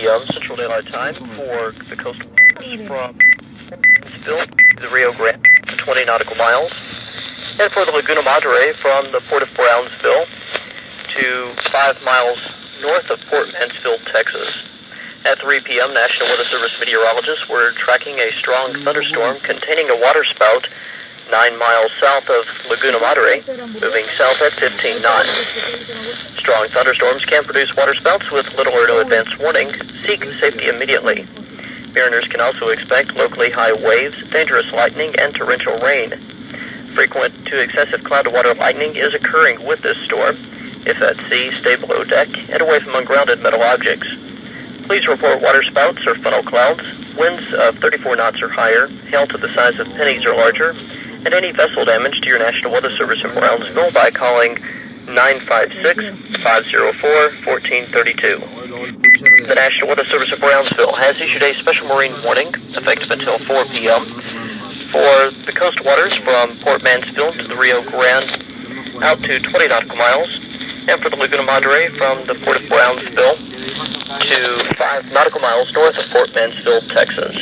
p.m. Central Daylight Time for the coastal from Bill to the Rio Grande, 20 nautical miles, and for the Laguna Madre from the Port of Brownsville to 5 miles north of Port Mansfield, Texas. At 3 p.m., National Weather Service meteorologists were tracking a strong thunderstorm containing a waterspout 9 miles south of Laguna Madre, moving south at 15 knots. Strong thunderstorms can produce waterspouts with little or no advance warning. Seek safety immediately. Mariners can also expect locally high waves, dangerous lightning, and torrential rain. Frequent to excessive cloud-to-water lightning is occurring with this storm. If at sea, stay below deck and away from ungrounded metal objects. Please report waterspouts or funnel clouds, winds of 34 knots or higher, hail to the size of pennies or larger, and any vessel damage to your National Weather Service in Brownsville by calling 956-504-1432. The National Weather Service of Brownsville has issued a special marine warning, effective until 4 p.m., for the coast waters from Port Mansfield to the Rio Grande out to 20 nautical miles, and for the Laguna Madre from the Port of Brownsville to 5 nautical miles north of Port Mansfield, Texas.